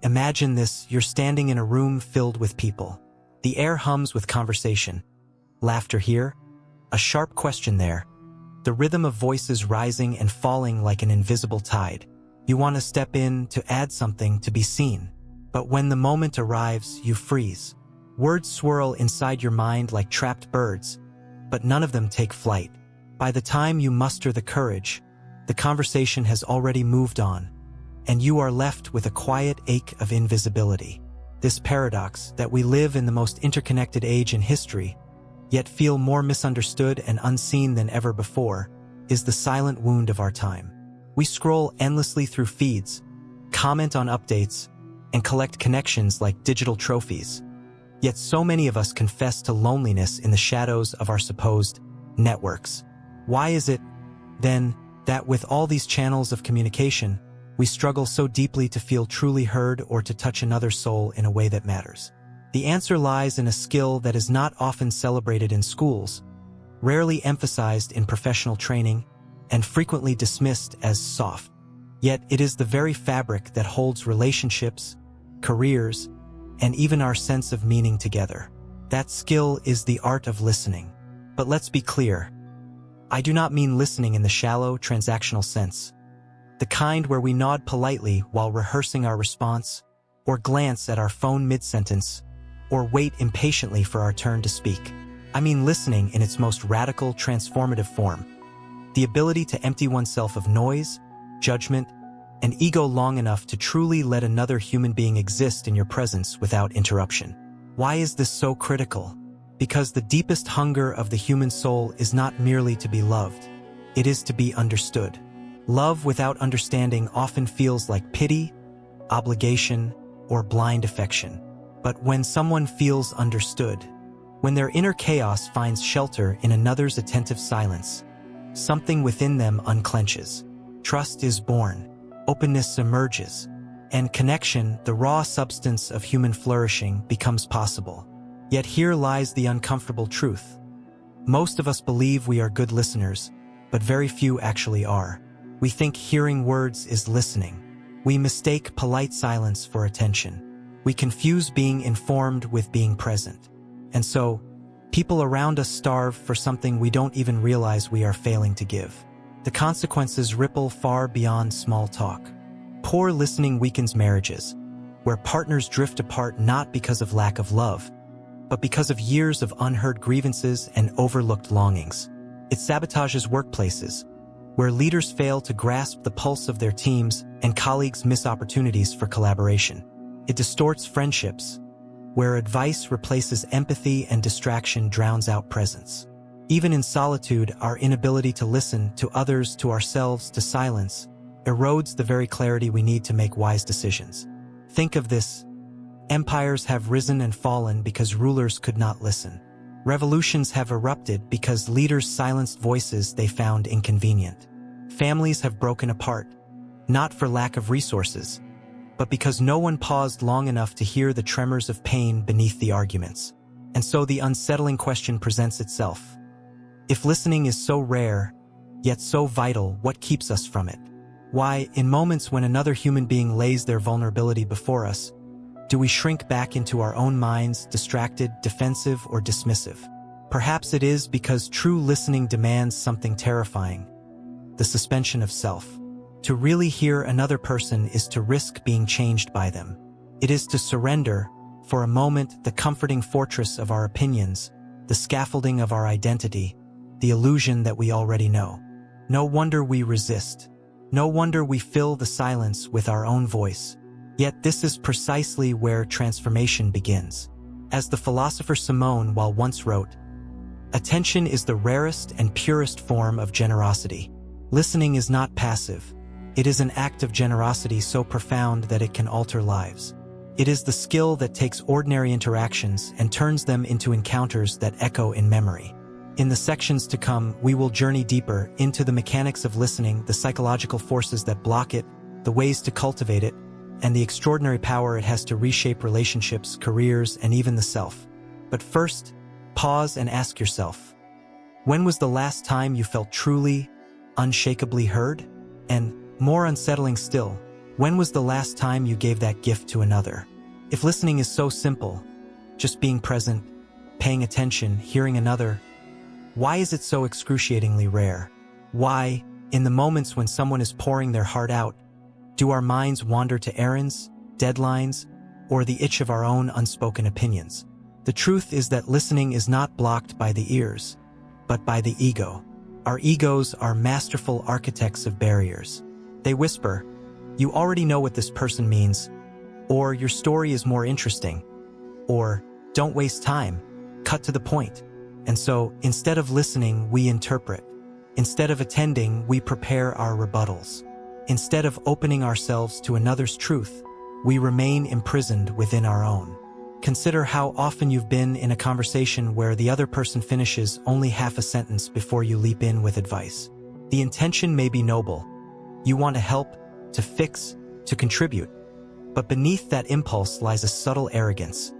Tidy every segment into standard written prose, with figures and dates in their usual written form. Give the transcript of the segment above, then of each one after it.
Imagine this: you're standing in a room filled with people. The air hums with conversation. Laughter here, a sharp question there. The rhythm of voices rising and falling like an invisible tide. You want to step in, to add something, to be seen. But when the moment arrives, you freeze. Words swirl inside your mind like trapped birds, but none of them take flight. By the time you muster the courage, the conversation has already moved on, and you are left with a quiet ache of invisibility. This paradox, that we live in the most interconnected age in history, yet feel more misunderstood and unseen than ever before, is the silent wound of our time. We scroll endlessly through feeds, comment on updates, and collect connections like digital trophies. Yet so many of us confess to loneliness in the shadows of our supposed networks. Why is it, then, that with all these channels of communication, we struggle so deeply to feel truly heard or to touch another soul in a way that matters? The answer lies in a skill that is not often celebrated in schools, rarely emphasized in professional training, and frequently dismissed as soft. Yet it is the very fabric that holds relationships, careers, and even our sense of meaning together. That skill is the art of listening. But let's be clear. I do not mean listening in the shallow, transactional sense. The kind where we nod politely while rehearsing our response, or glance at our phone mid-sentence, or wait impatiently for our turn to speak. I mean listening in its most radical, transformative form. The ability to empty oneself of noise, judgment, and ego long enough to truly let another human being exist in your presence without interruption. Why is this so critical? Because the deepest hunger of the human soul is not merely to be loved, it is to be understood. Love without understanding often feels like pity, obligation, or blind affection. But when someone feels understood, when their inner chaos finds shelter in another's attentive silence, something within them unclenches. Trust is born. Openness emerges, and connection, the raw substance of human flourishing, becomes possible. Yet here lies the uncomfortable truth. Most of us believe we are good listeners, but very few actually are. We think hearing words is listening. We mistake polite silence for attention. We confuse being informed with being present. And so, people around us starve for something we don't even realize we are failing to give. The consequences ripple far beyond small talk. Poor listening weakens marriages, where partners drift apart not because of lack of love, but because of years of unheard grievances and overlooked longings. It sabotages workplaces, where leaders fail to grasp the pulse of their teams and colleagues miss opportunities for collaboration. It distorts friendships, where advice replaces empathy and distraction drowns out presence. Even in solitude, our inability to listen to others, to ourselves, to silence, erodes the very clarity we need to make wise decisions. Think of this. Empires have risen and fallen because rulers could not listen. Revolutions have erupted because leaders silenced voices they found inconvenient. Families have broken apart, not for lack of resources, but because no one paused long enough to hear the tremors of pain beneath the arguments. And so the unsettling question presents itself. If listening is so rare, yet so vital, what keeps us from it? Why, in moments when another human being lays their vulnerability before us, do we shrink back into our own minds, distracted, defensive, or dismissive? Perhaps it is because true listening demands something terrifying: the suspension of self. To really hear another person is to risk being changed by them. It is to surrender, for a moment, the comforting fortress of our opinions, the scaffolding of our identity, the illusion that we already know. No wonder we resist. No wonder we fill the silence with our own voice. Yet this is precisely where transformation begins. As the philosopher Simone Weil once wrote, "Attention is the rarest and purest form of generosity." Listening is not passive. It is an act of generosity so profound that it can alter lives. It is the skill that takes ordinary interactions and turns them into encounters that echo in memory. In the sections to come, we will journey deeper into the mechanics of listening, the psychological forces that block it, the ways to cultivate it, and the extraordinary power it has to reshape relationships, careers, and even the self. But first, pause and ask yourself, when was the last time you felt truly, unshakably heard? And, more unsettling still, When was the last time you gave that gift to another? If listening is so simple, just being present, paying attention, hearing another, why is it so excruciatingly rare? Why, in the moments when someone is pouring their heart out, do our minds wander to errands, deadlines, or the itch of our own unspoken opinions? The truth is that listening is not blocked by the ears, but by the ego. Our egos are masterful architects of barriers. They whisper, "You already know what this person means," or "Your story is more interesting," or "Don't waste time, cut to the point." And so, instead of listening, we interpret. Instead of attending, we prepare our rebuttals. Instead of opening ourselves to another's truth, we remain imprisoned within our own. Consider how often you've been in a conversation where the other person finishes only half a sentence before you leap in with advice. The intention may be noble. You want to help, to fix, to contribute. But beneath that impulse lies a subtle arrogance,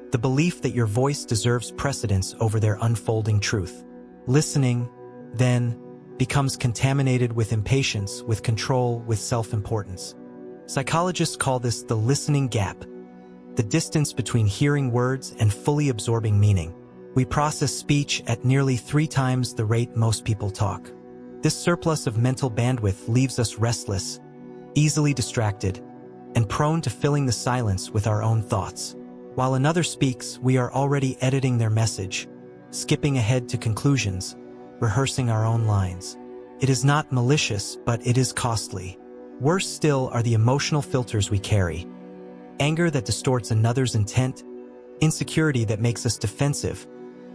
the belief that your voice deserves precedence over their unfolding truth. Listening, then, becomes contaminated with impatience, with control, with self-importance. Psychologists call this the listening gap, the distance between hearing words and fully absorbing meaning. We process speech at nearly 3 times the rate most people talk. This surplus of mental bandwidth leaves us restless, easily distracted, and prone to filling the silence with our own thoughts. While another speaks, we are already editing their message, skipping ahead to conclusions, rehearsing our own lines. It is not malicious, but it is costly. Worse still are the emotional filters we carry. Anger that distorts another's intent, insecurity that makes us defensive,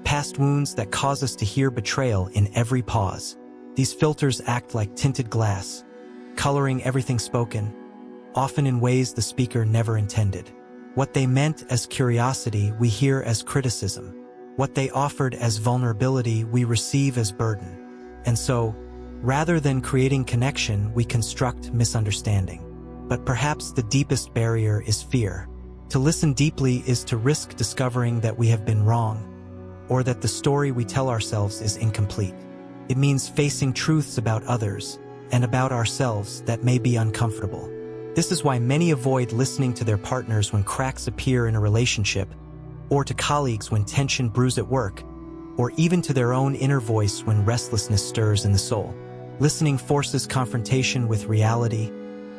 past wounds that cause us to hear betrayal in every pause. These filters act like tinted glass, coloring everything spoken, often in ways the speaker never intended. What they meant as curiosity, we hear as criticism. What they offered as vulnerability, we receive as burden. And so, rather than creating connection, we construct misunderstanding. But perhaps the deepest barrier is fear. To listen deeply is to risk discovering that we have been wrong, or that the story we tell ourselves is incomplete. It means facing truths about others and about ourselves that may be uncomfortable. This is why many avoid listening to their partners when cracks appear in a relationship, or to colleagues when tension brews at work, or even to their own inner voice when restlessness stirs in the soul. Listening forces confrontation with reality,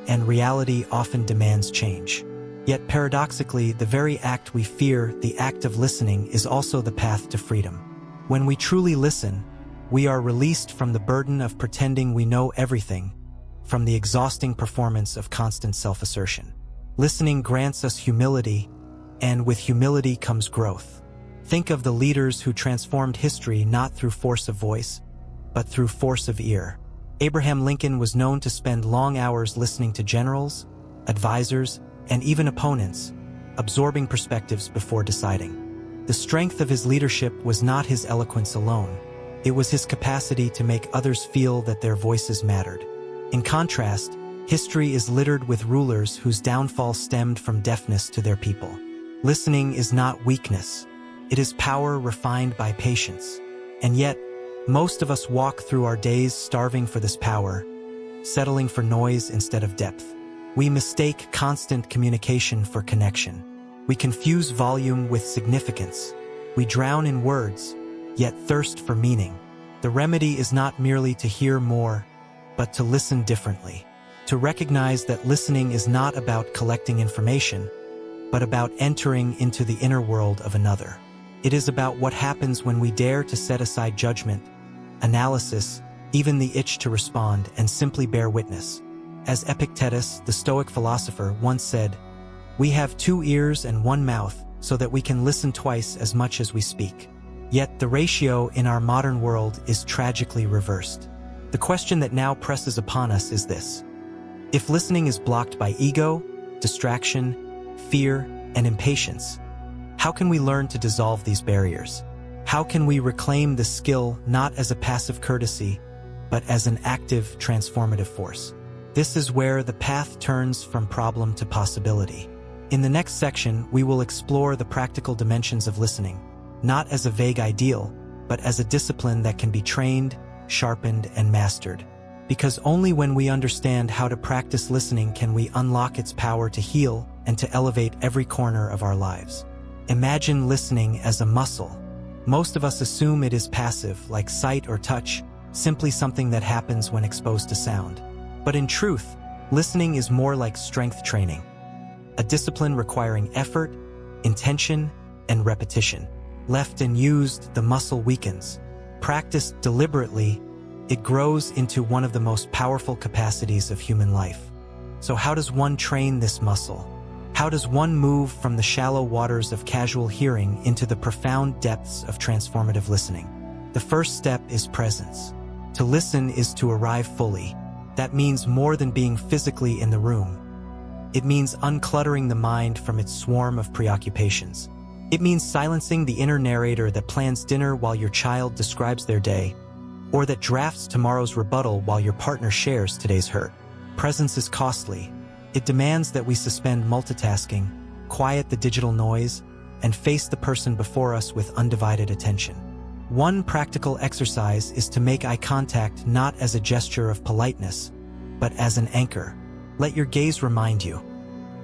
and reality often demands change. Yet paradoxically, the very act we fear, the act of listening, is also the path to freedom. When we truly listen, we are released from the burden of pretending we know everything, from the exhausting performance of constant self-assertion. Listening grants us humility, and with humility comes growth. Think of the leaders who transformed history not through force of voice, but through force of ear. Abraham Lincoln was known to spend long hours listening to generals, advisors, and even opponents, absorbing perspectives before deciding. The strength of his leadership was not his eloquence alone. It was his capacity to make others feel that their voices mattered. In contrast, history is littered with rulers whose downfall stemmed from deafness to their people. Listening is not weakness. It is power refined by patience. And yet, most of us walk through our days starving for this power, settling for noise instead of depth. We mistake constant communication for connection. We confuse volume with significance. We drown in words, yet thirst for meaning. The remedy is not merely to hear more, but to listen differently. To recognize that listening is not about collecting information, but about entering into the inner world of another. It is about what happens when we dare to set aside judgment, analysis, even the itch to respond, and simply bear witness. As Epictetus, the Stoic philosopher, once said, "We have 2 ears and 1 mouth so that we can listen twice as much as we speak." Yet the ratio in our modern world is tragically reversed. The question that now presses upon us is this: if listening is blocked by ego, distraction, fear, and impatience, how can we learn to dissolve these barriers? How can we reclaim the skill not as a passive courtesy, but as an active, transformative force? This is where the path turns from problem to possibility. In the next section, we will explore the practical dimensions of listening, not as a vague ideal, but as a discipline that can be trained, sharpened, and mastered. because only when we understand how to practice listening can we unlock its power to heal and to elevate every corner of our lives. Imagine listening as a muscle. Most of us assume it is passive, like sight or touch, simply something that happens when exposed to sound. But in truth, listening is more like strength training, a discipline requiring effort, intention, and repetition. Left unused, the muscle weakens. Practiced deliberately, it grows into one of the most powerful capacities of human life. So how does one train this muscle? How does one move from the shallow waters of casual hearing into the profound depths of transformative listening? The first step is presence. To listen is to arrive fully. That means more than being physically in the room. It means uncluttering the mind from its swarm of preoccupations. It means silencing the inner narrator that plans dinner while your child describes their day, or that drafts tomorrow's rebuttal while your partner shares today's hurt. Presence is costly. It demands that we suspend multitasking, quiet the digital noise, and face the person before us with undivided attention. One practical exercise is to make eye contact not as a gesture of politeness, but as an anchor. Let your gaze remind you,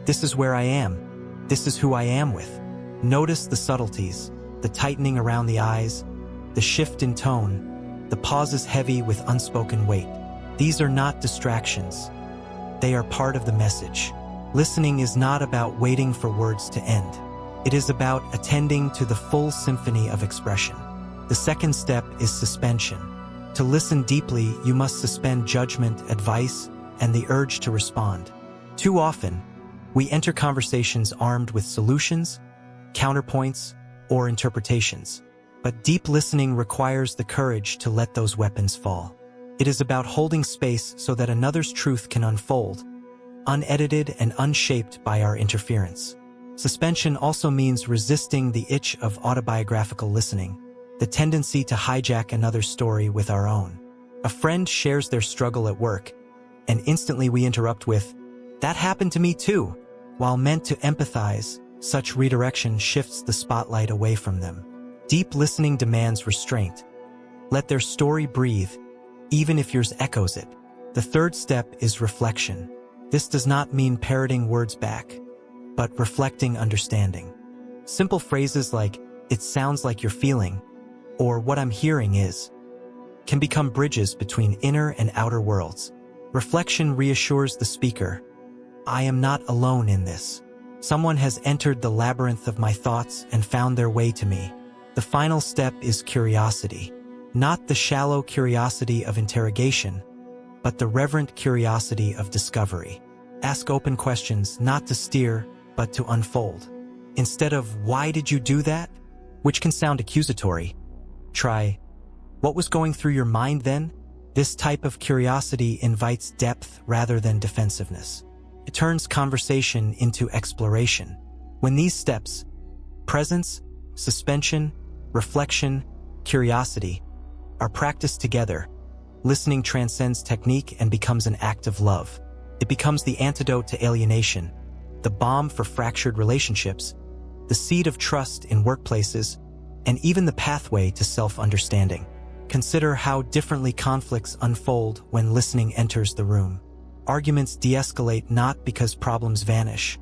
this is where I am. This is who I am with. Notice the subtleties, the tightening around the eyes, the shift in tone, the pauses heavy with unspoken weight. These are not distractions. They are part of the message. Listening is not about waiting for words to end. It is about attending to the full symphony of expression. The second step is suspension. To listen deeply, you must suspend judgment, advice, and the urge to respond. Too often, we enter conversations armed with solutions, counterpoints, or interpretations. But deep listening requires the courage to let those weapons fall. It is about holding space so that another's truth can unfold, unedited and unshaped by our interference. Suspension also means resisting the itch of autobiographical listening, the tendency to hijack another's story with our own. A friend shares their struggle at work, and instantly we interrupt with, "That happened to me too." While meant to empathize, such redirection shifts the spotlight away from them. Deep listening demands restraint. Let their story breathe, even if yours echoes it. The third step is reflection. This does not mean parroting words back, but reflecting understanding. Simple phrases like, "It sounds like you're feeling," or "What I'm hearing is," can become bridges between inner and outer worlds. Reflection reassures the speaker, "I am not alone in this. Someone has entered the labyrinth of my thoughts and found their way to me." The final step is curiosity. Not the shallow curiosity of interrogation, but the reverent curiosity of discovery. Ask open questions, not to steer, but to unfold. Instead of, "Why did you do that?" which can sound accusatory, try, "What was going through your mind then?" This type of curiosity invites depth rather than defensiveness. It turns conversation into exploration. When these steps, presence, suspension, reflection, curiosity, are practiced together, listening transcends technique and becomes an act of love. It becomes the antidote to alienation, the balm for fractured relationships, the seed of trust in workplaces, and even the pathway to self-understanding. Consider how differently conflicts unfold when listening enters the room. Arguments de-escalate not because problems vanish,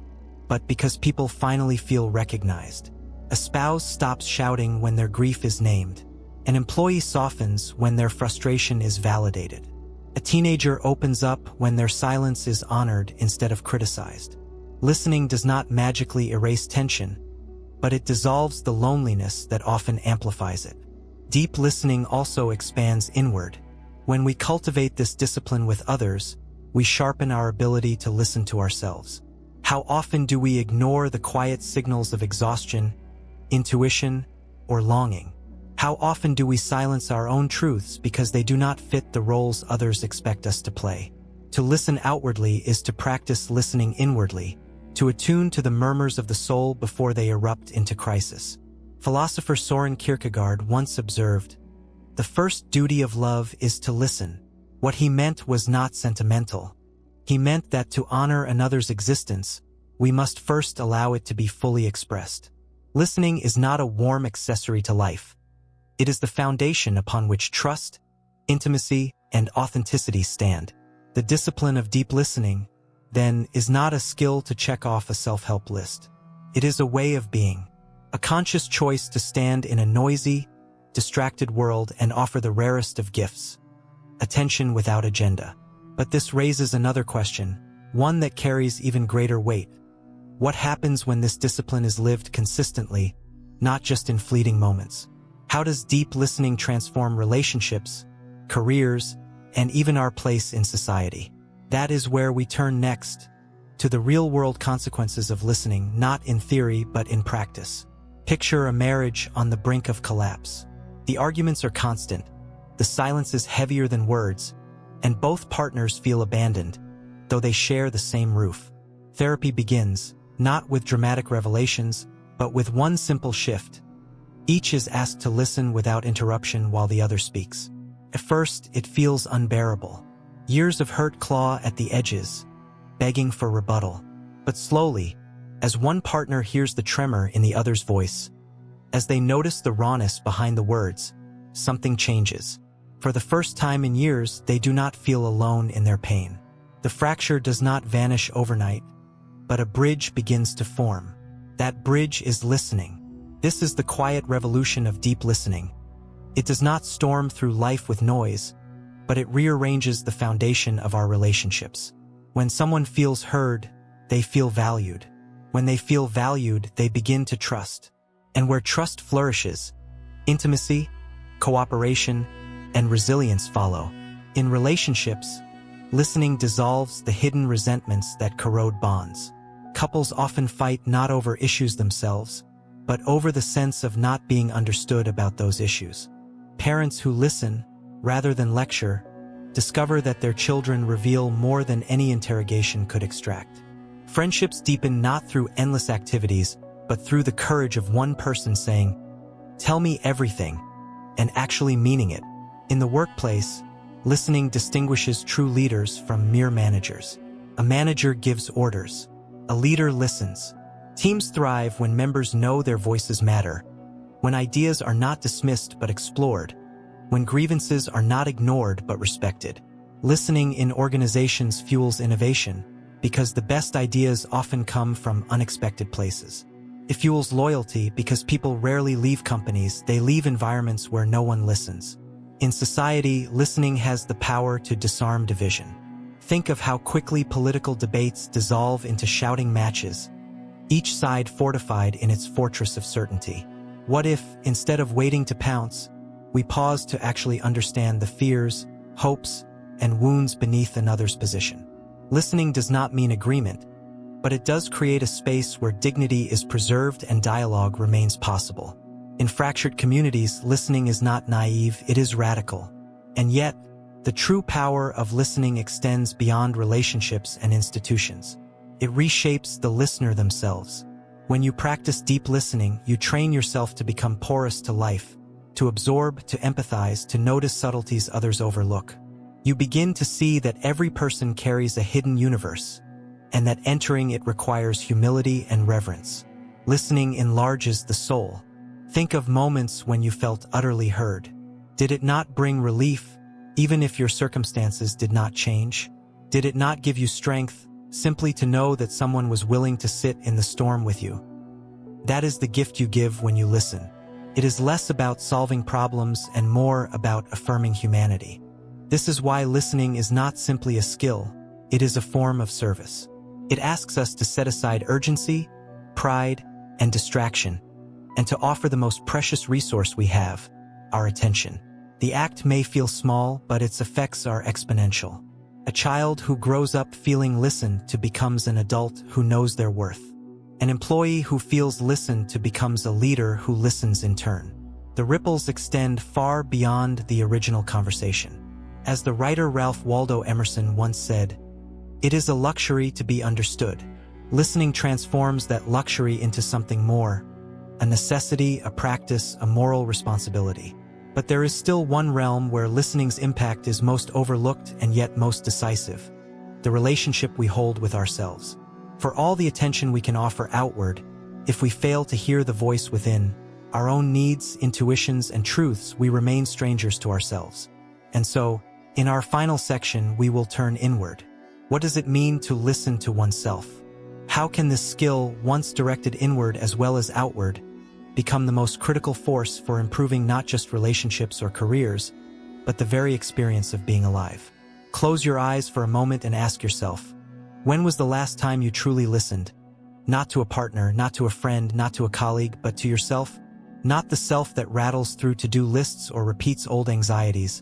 but because people finally feel recognized. A spouse stops shouting when their grief is named. An employee softens when their frustration is validated. A teenager opens up when their silence is honored instead of criticized. Listening does not magically erase tension, but it dissolves the loneliness that often amplifies it. Deep listening also expands inward. When we cultivate this discipline with others, we sharpen our ability to listen to ourselves. How often do we ignore the quiet signals of exhaustion, intuition, or longing? How often do we silence our own truths because they do not fit the roles others expect us to play? To listen outwardly is to practice listening inwardly, to attune to the murmurs of the soul before they erupt into crisis. Philosopher Soren Kierkegaard once observed, "The first duty of love is to listen." What he meant was not sentimental. He meant that to honor another's existence, we must first allow it to be fully expressed. Listening is not a warm accessory to life. It is the foundation upon which trust, intimacy, and authenticity stand. The discipline of deep listening, then, is not a skill to check off a self-help list. It is a way of being, a conscious choice to stand in a noisy, distracted world and offer the rarest of gifts, attention without agenda. But this raises another question, one that carries even greater weight. What happens when this discipline is lived consistently, not just in fleeting moments? How does deep listening transform relationships, careers, and even our place in society? That is where we turn next, to the real-world consequences of listening, not in theory but in practice. Picture a marriage on the brink of collapse. The arguments are constant, the silence is heavier than words, and both partners feel abandoned, though they share the same roof. Therapy begins, not with dramatic revelations, but with one simple shift. Each is asked to listen without interruption while the other speaks. At first, it feels unbearable. Years of hurt claw at the edges, begging for rebuttal. But slowly, as one partner hears the tremor in the other's voice, as they notice the rawness behind the words, something changes. For the first time in years, they do not feel alone in their pain. The fracture does not vanish overnight, but a bridge begins to form. That bridge is listening. This is the quiet revolution of deep listening. It does not storm through life with noise, but it rearranges the foundation of our relationships. When someone feels heard, they feel valued. When they feel valued, they begin to trust. And where trust flourishes, intimacy, cooperation, and resilience follow. In relationships, listening dissolves the hidden resentments that corrode bonds. Couples often fight not over issues themselves, but over the sense of not being understood about those issues. Parents who listen, rather than lecture, discover that their children reveal more than any interrogation could extract. Friendships deepen not through endless activities, but through the courage of one person saying, "Tell me everything," and actually meaning it. In the workplace, listening distinguishes true leaders from mere managers. A manager gives orders. A leader listens. Teams thrive when members know their voices matter, when ideas are not dismissed but explored, when grievances are not ignored but respected. Listening in organizations fuels innovation, because the best ideas often come from unexpected places. It fuels loyalty because people rarely leave companies, they leave environments where no one listens. In society, listening has the power to disarm division. Think of how quickly political debates dissolve into shouting matches, each side fortified in its fortress of certainty. What if, instead of waiting to pounce, we pause to actually understand the fears, hopes, and wounds beneath another's position? Listening does not mean agreement, but it does create a space where dignity is preserved and dialogue remains possible. In fractured communities, listening is not naive, it is radical. And yet, the true power of listening extends beyond relationships and institutions. It reshapes the listener themselves. When you practice deep listening, you train yourself to become porous to life, to absorb, to empathize, to notice subtleties others overlook. You begin to see that every person carries a hidden universe, and that entering it requires humility and reverence. Listening enlarges the soul. Think of moments when you felt utterly heard. Did it not bring relief, even if your circumstances did not change? Did it not give you strength, simply to know that someone was willing to sit in the storm with you? That is the gift you give when you listen. It is less about solving problems and more about affirming humanity. This is why listening is not simply a skill, it is a form of service. It asks us to set aside urgency, pride, and distraction, and to offer the most precious resource we have, our attention. The act may feel small, but its effects are exponential. A child who grows up feeling listened to becomes an adult who knows their worth. An employee who feels listened to becomes a leader who listens in turn. The ripples extend far beyond the original conversation. As the writer Ralph Waldo Emerson once said, "It is a luxury to be understood." Listening transforms that luxury into something more, a necessity, a practice, a moral responsibility. But there is still one realm where listening's impact is most overlooked and yet most decisive: the relationship we hold with ourselves. For all the attention we can offer outward, if we fail to hear the voice within, our own needs, intuitions, and truths, we remain strangers to ourselves. And so, In our final section, we will turn inward. What does it mean to listen to oneself? How can this skill, once directed inward as well as outward, become the most critical force for improving not just relationships or careers, but the very experience of being alive? Close your eyes for a moment and ask yourself, when was the last time you truly listened? Not to a partner, not to a friend, not to a colleague, but to yourself? Not the self that rattles through to-do lists or repeats old anxieties,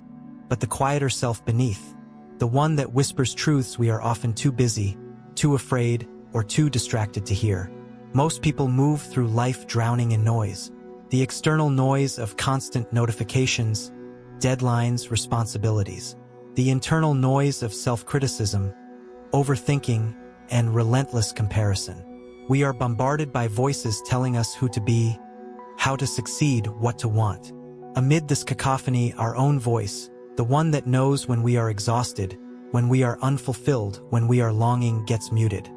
but the quieter self beneath, the one that whispers truths we are often too busy, too afraid, or too distracted to hear. Most people move through life drowning in noise, the external noise of constant notifications, deadlines, responsibilities, the internal noise of self-criticism, overthinking, and relentless comparison. We are bombarded by voices telling us who to be, how to succeed, what to want. Amid this cacophony, our own voice, the one that knows when we are exhausted, when we are unfulfilled, when we are longing, gets muted.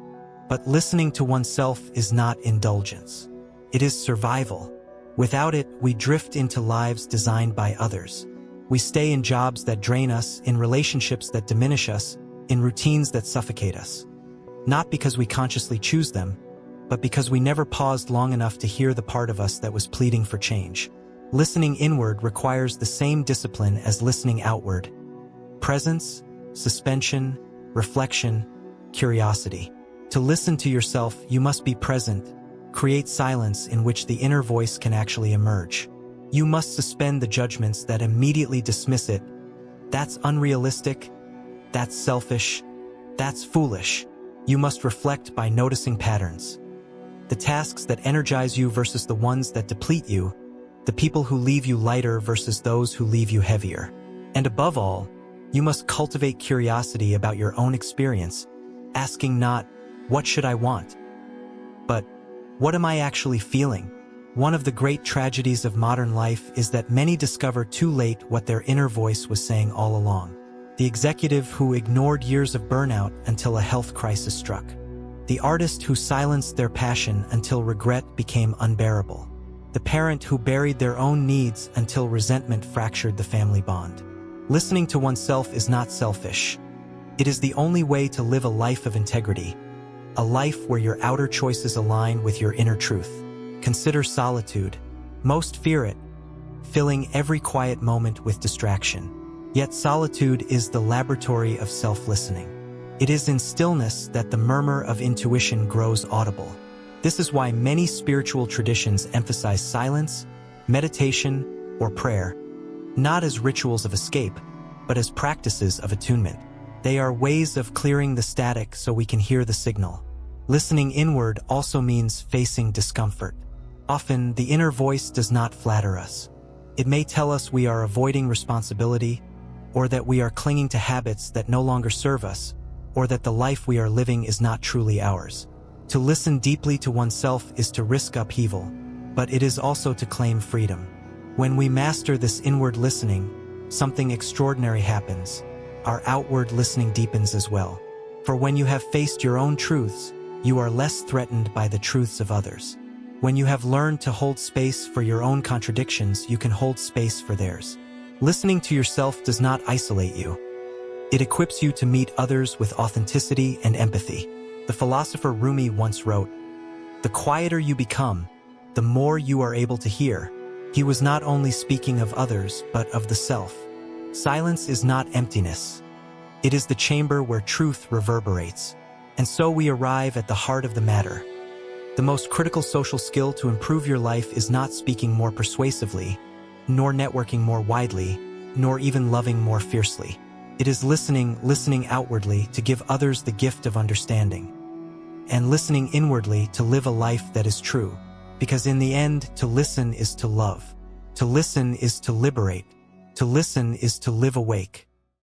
But listening to oneself is not indulgence. It is survival. Without it, we drift into lives designed by others. We stay in jobs that drain us, in relationships that diminish us, in routines that suffocate us. Not because we consciously choose them, but because we never paused long enough to hear the part of us that was pleading for change. Listening inward requires the same discipline as listening outward. Presence, suspension, reflection, curiosity. To listen to yourself, you must be present, create silence in which the inner voice can actually emerge. You must suspend the judgments that immediately dismiss it. That's unrealistic, that's selfish, that's foolish. You must reflect by noticing patterns. The tasks that energize you versus the ones that deplete you, the people who leave you lighter versus those who leave you heavier. And above all, you must cultivate curiosity about your own experience, asking not, what should I want? But, what am I actually feeling? One of the great tragedies of modern life is that many discover too late what their inner voice was saying all along. The executive who ignored years of burnout until a health crisis struck. The artist who silenced their passion until regret became unbearable. The parent who buried their own needs until resentment fractured the family bond. Listening to oneself is not selfish. It is the only way to live a life of integrity, a life where your outer choices align with your inner truth. Consider solitude. Most fear it, filling every quiet moment with distraction. Yet solitude is the laboratory of self-listening. It is in stillness that the murmur of intuition grows audible. This is why many spiritual traditions emphasize silence, meditation, or prayer, not as rituals of escape, but as practices of attunement. They are ways of clearing the static so we can hear the signal. Listening inward also means facing discomfort. Often, the inner voice does not flatter us. It may tell us we are avoiding responsibility, or that we are clinging to habits that no longer serve us, or that the life we are living is not truly ours. To listen deeply to oneself is to risk upheaval, but it is also to claim freedom. When we master this inward listening, something extraordinary happens. Our outward listening deepens as well. For when you have faced your own truths, you are less threatened by the truths of others. When you have learned to hold space for your own contradictions, you can hold space for theirs. Listening to yourself does not isolate you. It equips you to meet others with authenticity and empathy. The philosopher Rumi once wrote, "The quieter you become, the more you are able to hear." He was not only speaking of others, but of the self. Silence is not emptiness. It is the chamber where truth reverberates. And so we arrive at the heart of the matter. The most critical social skill to improve your life is not speaking more persuasively, nor networking more widely, nor even loving more fiercely. It is listening outwardly to give others the gift of understanding, and listening inwardly to live a life that is true. Because in the end, to listen is to love. To listen is to liberate. To listen is to live awake.